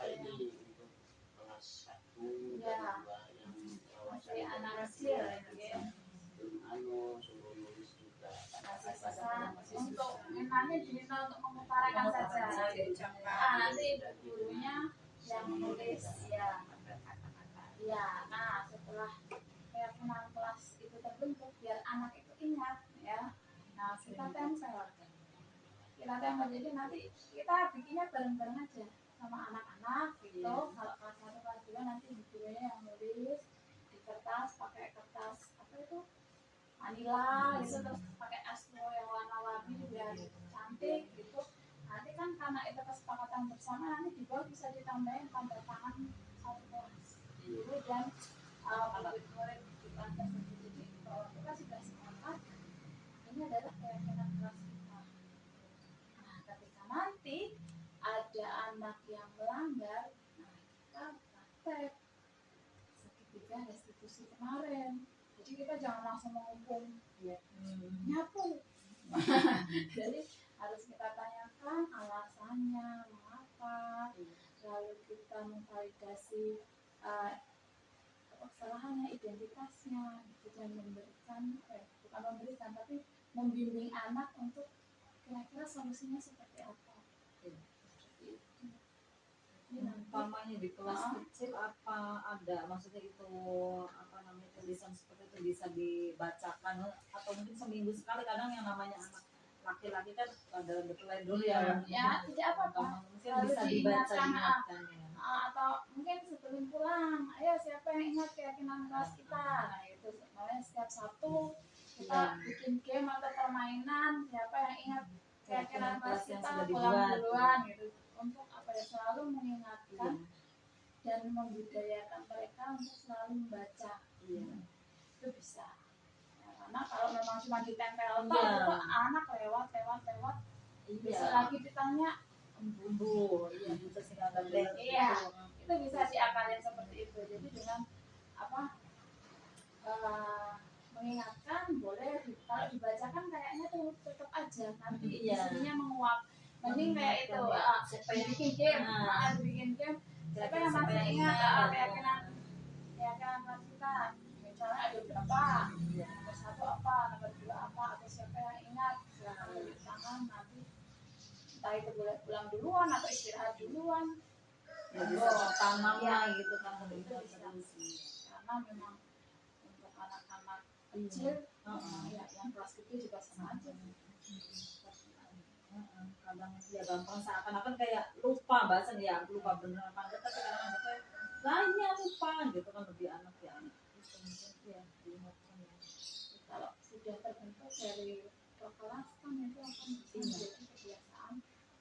Ini untuk kelas 1 ya, yang masih anak kecil ya. suruh nulis juga Untuk nanti diminta untuk mengutarakan saja. Nanti gurunya yang menulis ya. Ya, nah setelah keyakinan kelas itu terbentuk, biar anak itu ingat ya. Nah, kita tempel. Jadi nanti kita bikinnya bareng-bareng aja sama anak-anak gitu. Kalau kelas 1 kelas 2 nanti gurunya yang nulis di kertas, pakai kertas apa itu? Manila gitu, terus pakai astro yang warna-warni biar cantik gitu. Nanti kan karena itu kesepakatan bersama, nanti di bawah bisa ditambahin tanda tangan satu kelas guru dan murid-murid di kelas tersebut. Jadi bahwa kita sudah sepakat ini adalah keyakinan kelas kita. Nah, ketika nanti ada anak yang melanggar, nah kita praktek segitiga restitusi kemarin. Jadi kita jangan langsung menghukum, ya, nyapu. Jadi harus kita tanyakan alasannya mengapa, lalu kita memvalidasi kesalahannya, identitasnya, dan memberikan, bukan memberikan tapi membimbing anak untuk kira-kira solusinya seperti apa. Seperti itu. Jadi nanti Umpamanya di kelas kecil apa ada maksudnya itu apa namanya tulisan seperti itu bisa dibacakan atau mungkin seminggu sekali, kadang yang namanya anak laki-laki kan ada deadline dulu ya tidak apa-apa. mungkin bisa dibaca diingatkan ya. Atau mungkin sebelum pulang, ayo siapa yang ingat keyakinan kelas kita. Nah itu sebenarnya setiap Sabtu kita bikin game atau permainan, siapa yang ingat keyakinan kelas kita pulang duluan gitu, untuk apa ya, selalu mengingatkan dan membudayakan mereka untuk selalu membaca. Itu bisa ya, karena kalau memang cuma ditempel itu anak lewat besok lagi ditanya bumbu bisa singkatan itu bisa diakalin seperti itu. Jadi dengan apa mengingatkan boleh, kalau dibacakan kayaknya tuh tetap aja nanti isinya menguap. Mending kayak itu bikin game, siapa yang masih ingat keyakinan kelas kita, misalnya ada berapa, nomor 1 apa, nomor 2 apa, atau siapa yang ingat, silahkan tulis tangan. Nanti entah itu boleh pulang duluan atau istirahat duluan, bisa tanam gitu kan, itu bisa. Karena memang untuk anak-anak kecil ya, yang kelas kecil juga sama aja. Kadang ya gampang seakan-akan kayak lupa bahasan ya, lupa bener apa enggak, tapi kadang-kadang kayak lainnya lupa gitu kan, lebih anak ya diingatkan ya. Kalau sudah terbentuk dari kelas kan itu akan bisa menjadi kebiasaan,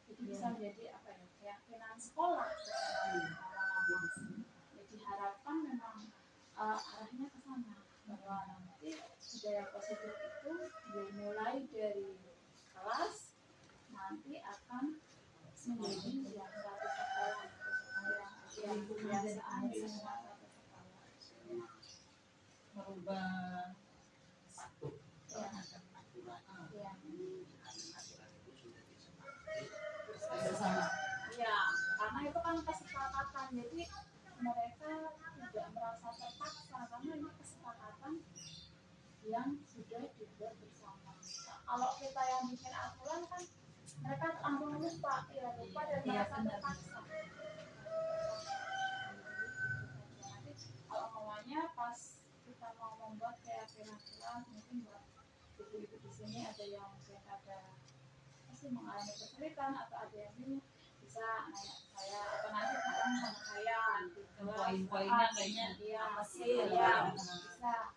jadi bisa menjadi apa ya, keyakinan sekolah. Jadi harapan memang arahnya ke sana, bahwa nanti budaya positif itu dimulai dari kelas, nanti akan menjadi yang satu sekolah, yang kebiasaan di semua satu sekolah. Merubah bersama. Ya, karena itu kan kesepakatan, jadi mereka tidak merasa terpaksa karena ini kesepakatan yang sudah dibuat bersama. Nah, kalau kita yang bikin aturan kan mereka langsung lupa dan merasa terpaksa. Nanti kalau maunya pas kita mau membuat keyakinan kelas, mungkin buat ibu-ibu di sini ada yang mungkin ada mengalami kesulitan atau ada yang bingung, bisa nanya saya atau nanti bareng sama saya di kelas poin-poinnya kayaknya apa sih ya, bisa.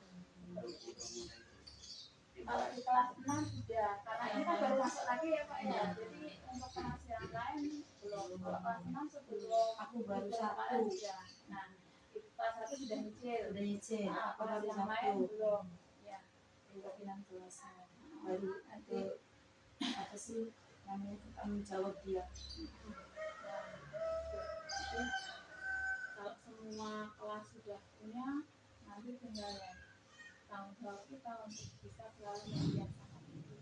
Kalau di kelas 6 sudah, karena ini kan baru masuk lagi ya Pak ya, jadi untuk kelas yang lain belum. Kalau kelas 6 sebelum aku baru satu ya. Nah di kelas 1 sudah nyicil, nah, kelas yang lain belum ya, keyakinan kelasnya baru nanti apa sih namanya, tanggung jawab dia. Jadi kalau semua kelas sudah punya, nanti tinggal ya tanggung jawab kita untuk bisa selalu membiasakan itu.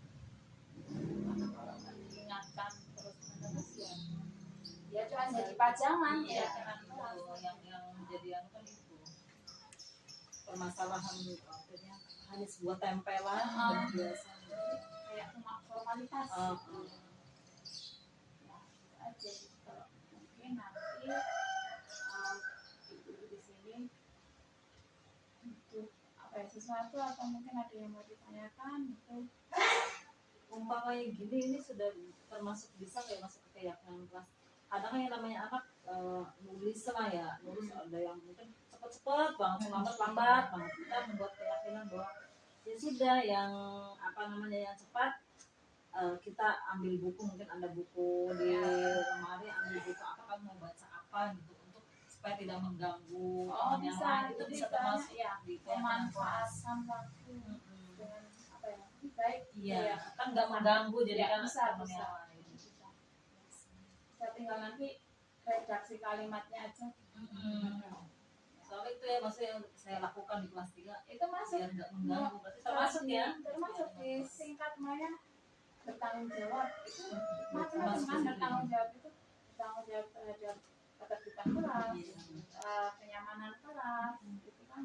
Karena kalau nggak diingatkan terus menerus ya cuma jadi pajangan ya, yang menjadi anu kan itu permasalahan akhirnya hanya sebuah tempelan dan biasa kayak cuma formalitas. Ya, itu aja. Kalau mungkin nanti ibu di sini untuk apa ya, sesuatu atau mungkin ada yang mau ditanyakan itu. umpamanya gini, ini sudah termasuk bisa kayak masuk ke keyakinan kelas. Kadang kan yang namanya anak nulis lah ya, nulis ada yang mungkin cepet-cepet banget, lambat banget. Kita membuat keyakinan bahwa ya sudah yang yang cepat, kita ambil buku, mungkin ada buku di lemari, ambil buku apa, kan mau baca apa gitu, untuk supaya tidak mengganggu teman yang lain. Itu bisa termasuk ya di kegiatan kelas. memanfaatkan waktu dengan apa ya, lebih baik Iya, kan nggak mengganggu jadi Ya, kan bisa, teman bisa. yang lain. Bisa tinggal nanti redaksi kalimatnya aja. Soalnya itu ya maksudnya yang saya lakukan di kelas 3 Itu masuk biar nggak mengganggu. Berarti termasuk ya. termasuk di singkat Maya bertanggung jawab itu macam-macam Masuk kan. di Bertanggung jawab itu bertanggung jawab terhadap ketertiban kelas, kenyamanan kelas, itu kan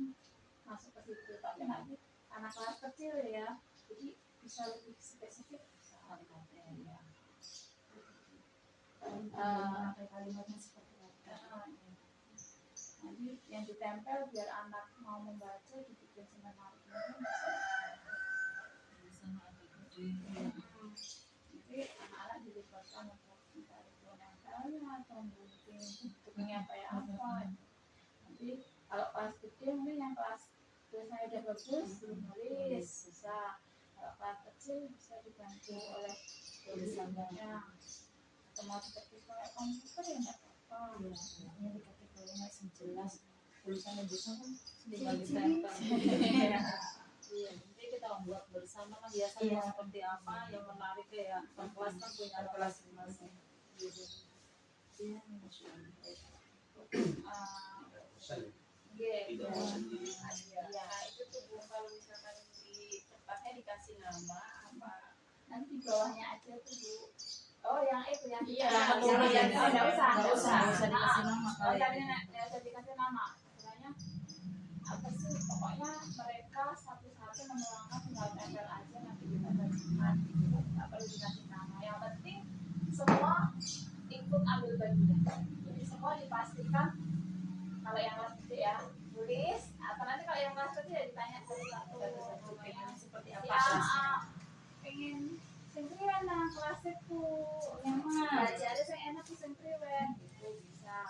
masuk ke situ. Tapi nanti anak kelas kecil ya, jadi bisa lebih spesifik. Ya. Kalimatnya seperti apa? Nanti yang ditempel biar anak mau membaca dibikin semenarik mungkin Bisa ada ide. nanti anak-anak dilibatkan untuk mencari nempelnya atau mungkin bentuknya kayak apa. Nanti kalau kelas gede mungkin yang kelas biasanya udah bagus belum nulis bisa. Kalau kelas kecil bisa dibantu oleh tulisannya atau mau seperti kayak komputer ya nggak apa-apa. Ini di kategorinya jelas tulisannya bisa kan Tinggal ditempel. Iya, nanti kita membuat bersama kan biasanya seperti apa yang menarik ya. Per kelas kan punya kelas masing-masing. Iya, Masya Allah. Gitu. Tidak sendiri. Ya, itu tuh Bu, kalau misalkan di tempatnya dikasih nama apa, nanti di bawahnya aja tuh Bu. Oh yang itu yang Iya, nggak usah dikasih nama kali ya. nggak usah dikasih nama. Sebenarnya apa sih, pokoknya mereka satu-satu menuangkan tinggal tempel aja nanti kita terjemahkan gitu. Nggak perlu dikasih nama. Yang penting semua ikut ambil bagian. Jadi semua dipastikan kalau yang kelas gede ya tulis, atau nanti kalau yang kelas kecil ya ditanya satu-satu. Pengen seperti apa? Ya, pengen sendirian nang kelas itu yang belajar yang enak tuh sendirian gitu bisa.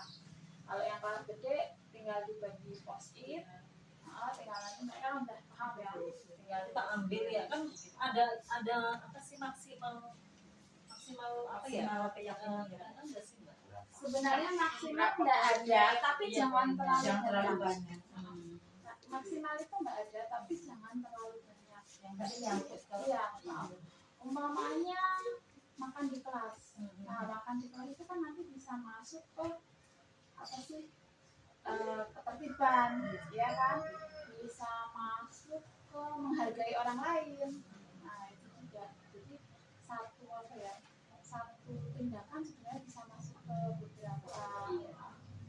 Kalau yang kelas gede tinggal dibagi post-it, tinggal nanti mereka udah paham ya, tinggal Kita ambil ya kan ada apa sih maksimal apa ya? Keyakinan ya kan enggak sih Mbak? sebenarnya maksimal nggak ada, tapi jangan terlalu banyak. maksimal itu nggak ada, tapi jangan terlalu banyak. Yang tadi nyangkut kalau Iya, umpamanya makan di kelas. Nah, makan di kelas itu kan nanti bisa masuk ke apa sih, ketertiban, ya kan? Bisa masuk ke menghargai orang lain. Nah, itu juga. Jadi satu apa ya? Satu tindakan sebenarnya bisa masuk ke beberapa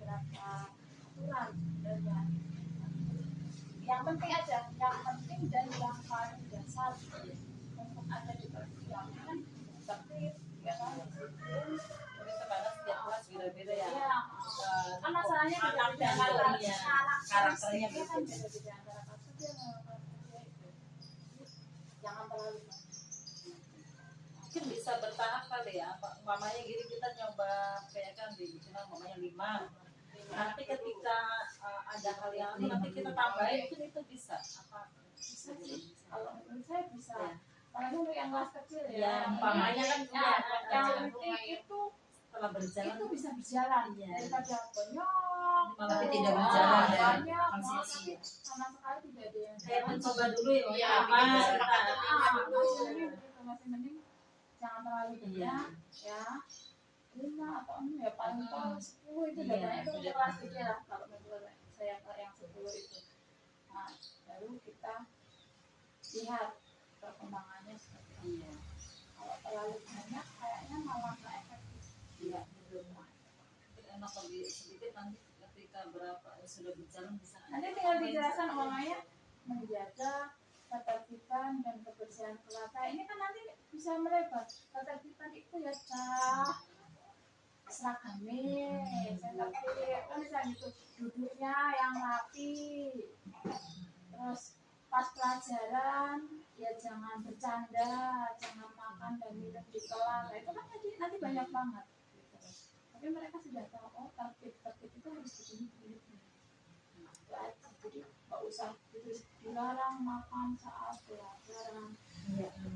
aturan sebenarnya. Yang penting aja, yang penting dan yang paling dasar untuk ada di persidangan tertib, ya kan, disiplin. Tapi terkadang setiap kelas beda-beda ya. Ya, kan masalahnya beda-beda karakternya kan beda-beda antara kelas kecil dengan kelas gede itu. Jangan terlalu banyak. Mungkin bisa bertahap kali ya. Umpamanya gini kita nyoba kayak kan di misalnya umpamanya 5. Nanti ketika ada hal yang nanti kita tambahin mungkin itu bisa apa? Bisa sih. Kalau menurut saya bisa. Apalagi untuk yang kelas kecil ya. Ya, umpamanya kan yang penting itu setelah berjalan itu bisa berjalan daripada banyak malah tidak berjalan dan banyak akan sia-sia. sama sekali tidak ada yang kayak mencoba dulu ya Iya, apa masih mending jangan terlalu banyak ya, 5 atau 6 ya paling paling 10 itu udah banyak, itu untuk kelas gede lah kalau menurut saya yang 10 itu. Nah, baru kita lihat perkembangannya seperti apa. iya Kalau terlalu banyak kayaknya malah nggak efektif. iya belum enak lebih sedikit nanti ketika berapa sudah berjalan bisa Nanti tinggal dijelaskan umpamanya menjaga ketertiban dan kebersihan kelas. Nah, ini kan nanti bisa melebar. Ketertiban itu ya seragame, saya tertib, kan misalnya gitu, duduknya yang rapi, terus pas pelajaran ya jangan bercanda, jangan makan dan minum di kelas. Nah, itu kan nanti banyak banget. Gitu. Tapi mereka sudah tahu, oh tertib itu harus begini. jadi nggak usah dilarang makan saat pelajaran,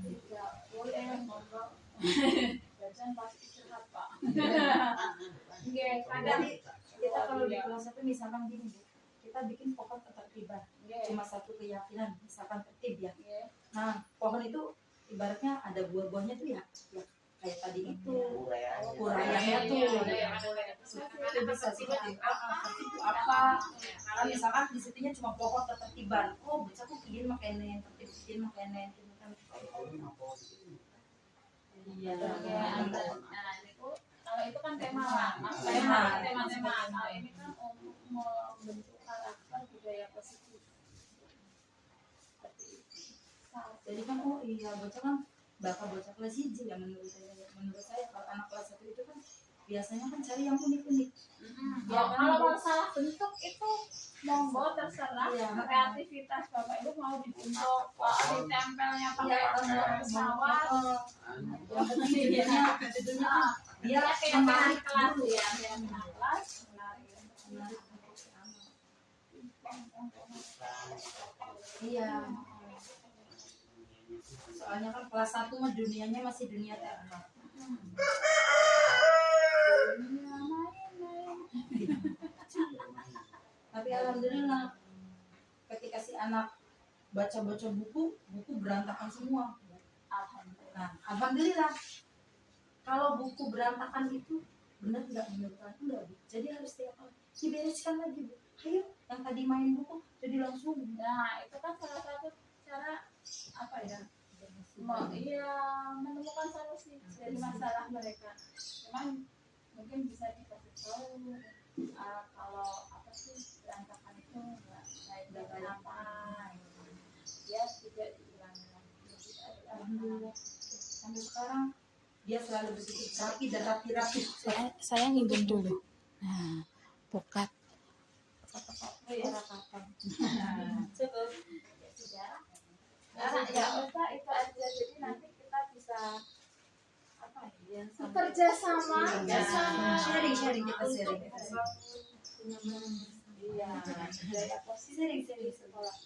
tidak boleh ngomong jajan pas istirahat pak. Nggih, kadang Kita kalau di kelas itu misalkan gini Bu, kita bikin pohon ketertiban, cuma satu keyakinan, misalkan tertib ya. Nah, pohon itu ibaratnya ada buah-buahnya tuh ya kayak tadi itu, urayanya tuh, itu bisa seperti tapi itu apa? Kalau misalkan di situnya cuma pohon ketertiban, oh bocah kok bikin makanan tertib, bikin makanan kan. Iya. Nah, itu kalau itu kan tema tema. Kalau ini kan untuk membentuk karakter budaya positif. Jadi kan oh iya bocah kan bakal bocah kelas 1 ya menurut saya kalau anak kelas 1 itu kan biasanya kan cari yang unik-unik. Ya, kalau masalah bentuk itu monggo terserah, kreativitas Bapak Ibu mau dibentuk ditempelnya pakai pesawat. Yang penting judulnya dia kayak menarik kelas ya, yang kelas menarik. Iya. Soalnya kan kelas 1 mah dunianya masih dunia terang. Tapi alhamdulillah ketika si anak baca-baca buku berantakan semua. Alhamdulillah. Kalau buku berantakan itu benar nggak menurut aku nggak Bu? Jadi harus tiap hari dibereskan lagi Bu. Ayo yang tadi main buku jadi langsung. Nah itu kan salah satu cara apa ya? Menemukan solusi dari masalah mereka. Cuman mungkin bisa dikasih tahu kalau apa sih berantakan itu nggak kenapa dia tidak diulangi lagi. Alhamdulillah sampai sekarang dia selalu berpikir rapi dan rapi. Saya ngitung dulu. Nah, pokat. Oh ya ratapan. Cukup ya sudah. Nah, ya udah itu aja. Jadi nanti kita bisa apa ya? Bekerja sama. Sharing kita sharing. Iya, budaya positif di sekolah.